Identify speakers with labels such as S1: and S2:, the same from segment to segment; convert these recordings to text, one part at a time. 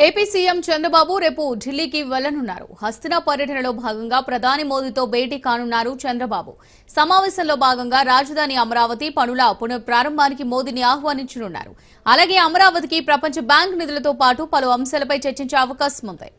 S1: AP CM Chandrababu రేపు ఢిల్లీకి వెళ్లనున్నారు. హస్తినా పర్యటనలో భాగంగా ప్రధాని మోదీతో భేటీ కానున్నారు చంద్రబాబు. సమావేశంలో భాగంగా రాజధాని అమరావతి పనుల పునఃప్రారంభానికి మోదీని ఆహ్వానించనున్నారు. అలాగే అమరావతికి ప్రపంచ బ్యాంక్ నిధులతో పాటు పలు అంశాలపై చర్చించే అవకాశం ఉంది.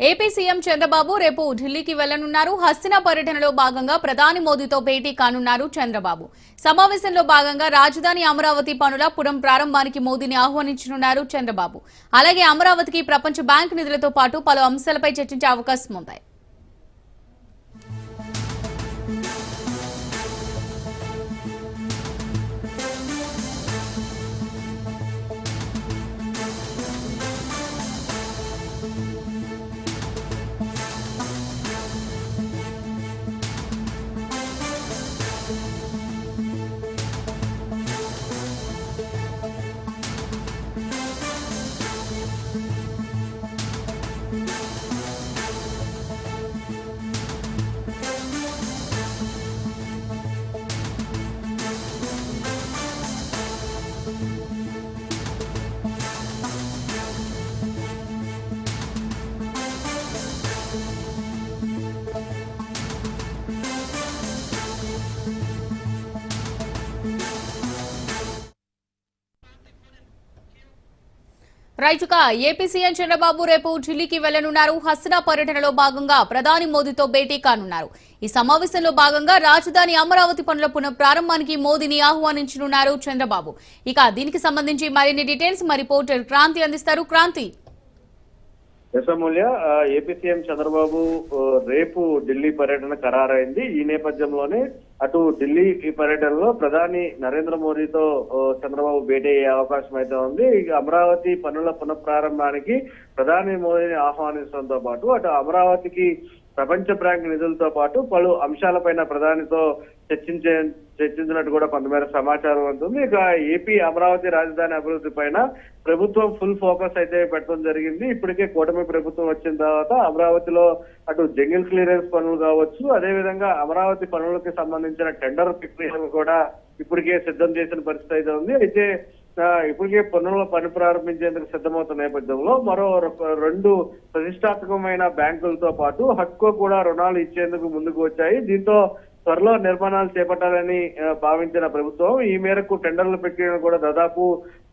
S1: ఏపీ సీఎం చంద్రబాబు రేపు ఢిల్లీకి వెళ్లనున్నారు. హస్తినా పర్యటనలో భాగంగా ప్రధాని మోదీతో భేటీ కానున్నారు చంద్రబాబు. సమావేశంలో భాగంగా రాజధాని అమరావతి పనుల పునఃప్రారంభానికి మోదీని ఆహ్వానించనున్నారు చంద్రబాబు. అలాగే అమరావతికి ప్రపంచ బ్యాంక్ నిధులతో పాటు పలు అంశాలపై చర్చించే అవకాశం ఉంది. రైతుగా ఏపీ సీఎం చంద్రబాబు రేపు ఢిల్లీకి వెళ్లనున్నారు. హస్తినా పర్యటనలో భాగంగా ప్రధాని మోదీతో భేటీ కానున్నారు. ఈ సమావేశంలో భాగంగా రాజధాని అమరావతి పనుల పునఃప్రారంభానికి మోదీని ఆహ్వానించనున్నారు చంద్రబాబు. ఇక దీనికి సంబంధించి మరిన్ని డీటెయిల్స్ మా రిపోర్టర్ క్రాంతి అందిస్తారు. క్రాంతి.
S2: యశమూల్య, ఏపీ సీఎం చంద్రబాబు రేపు ఢిల్లీ పర్యటన ఖరారైంది. ఈ నేపథ్యంలోనే అటు ఢిల్లీ ఈ పర్యటనలో ప్రధాని నరేంద్ర మోదీతో చంద్రబాబు భేటీ అయ్యే అవకాశం అయితే ఉంది. అమరావతి పనుల పునఃప్రారంభానికి ప్రధాని మోదీని ఆహ్వానించడంతో పాటు అటు అమరావతికి ప్రపంచ బ్యాంక్ నిధులతో పాటు పలు అంశాలపైన ప్రధానితో చర్చించినట్టు కూడా కొంతమేర సమాచారం ఉంటుంది. ఇక ఏపీ అమరావతి రాజధాని అభివృద్ధి పైన ప్రభుత్వం ఫుల్ ఫోకస్ అయితే పెట్టడం జరిగింది. ఇప్పటికే కూటమి ప్రభుత్వం వచ్చిన తర్వాత అమరావతిలో అటు జంగిల్ క్లియరెన్స్ పనులు కావచ్చు, అదేవిధంగా అమరావతి పనులకు సంబంధించిన టెండర్ ప్రక్రియను కూడా ఇప్పటికే సిద్ధం చేసిన పరిస్థితి అయితే ఉంది. అయితే ఇప్పటికే పని ప్రారంభించేందుకు సిద్ధమవుతున్న నేపథ్యంలో మరో 2 ప్రతిష్టాత్మకమైన బ్యాంకులతో పాటు హడ్కో కూడా రుణాలు ఇచ్చేందుకు ముందుకు వచ్చాయి. దీంతో త్వరలో నిర్మాణాలు చేపట్టాలని భావించిన ప్రభుత్వం ఈ మేరకు టెండర్ల ప్రక్రియను కూడా దాదాపు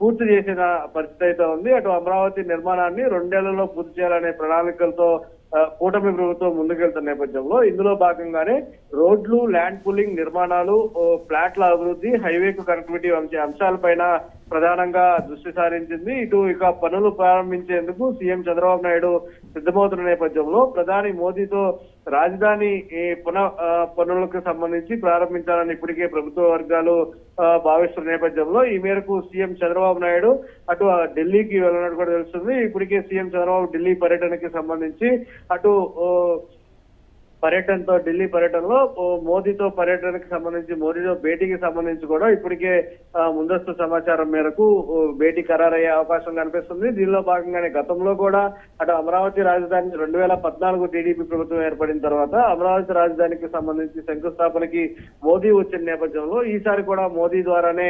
S2: పూర్తి చేసిన పరిస్థితి అయితే ఉంది. అటు అమరావతి నిర్మాణాన్ని 2 ఏళ్లలో పూర్తి చేయాలనే ప్రణాళికలతో కూటమి ప్రభుత్వం ముందుకెళ్తున్న నేపథ్యంలో ఇందులో భాగంగానే రోడ్లు, ల్యాండ్ పూలింగ్, నిర్మాణాలు, ఫ్లాట్ల అభివృద్ధి, హైవేకు కనెక్టివిటీ వంటి అంశాలపైన ప్రధానంగా దృష్టి సారించింది. ఇక పనులు ప్రారంభించేందుకు సీఎం చంద్రబాబు నాయుడు సిద్ధమవుతున్న నేపథ్యంలో ప్రధాని మోదీతో రాజధాని పనులకు సంబంధించి ప్రారంభించాలని ఇప్పటికే ప్రభుత్వ వర్గాలు భావిస్తున్న నేపథ్యంలో ఈ మేరకు సీఎం చంద్రబాబు నాయుడు అటు ఢిల్లీకి వెళ్ళినట్టు కూడా తెలుస్తుంది. ఇప్పటికే సీఎం చంద్రబాబు ఢిల్లీ పర్యటనకి సంబంధించి అటు ఢిల్లీ పర్యటనలో మోదీతో భేటీకి సంబంధించి కూడా ఇప్పటికే ముందస్తు సమాచారం మేరకు భేటీ ఖరారయ్యే అవకాశం కనిపిస్తుంది. దీనిలో భాగంగానే గతంలో కూడా అటు అమరావతి రాజధాని 2014 టీడీపీ ప్రభుత్వం ఏర్పడిన తర్వాత అమరావతి రాజధానికి సంబంధించి శంకుస్థాపనకి మోదీ వచ్చిన నేపథ్యంలో ఈసారి కూడా మోదీ ద్వారానే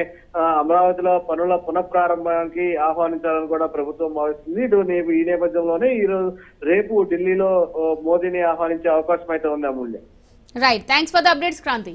S2: అమరావతిలో పనుల పునఃప్రారంభానికి ఆహ్వానించాలని కూడా ప్రభుత్వం భావిస్తుంది. ఈ నేపథ్యంలోనే రేపు ఢిల్లీలో మోదీని ఆహ్వానించే అవకాశం అయితే ఉంది. Amulya.
S1: Right, thanks for the updates Kranti.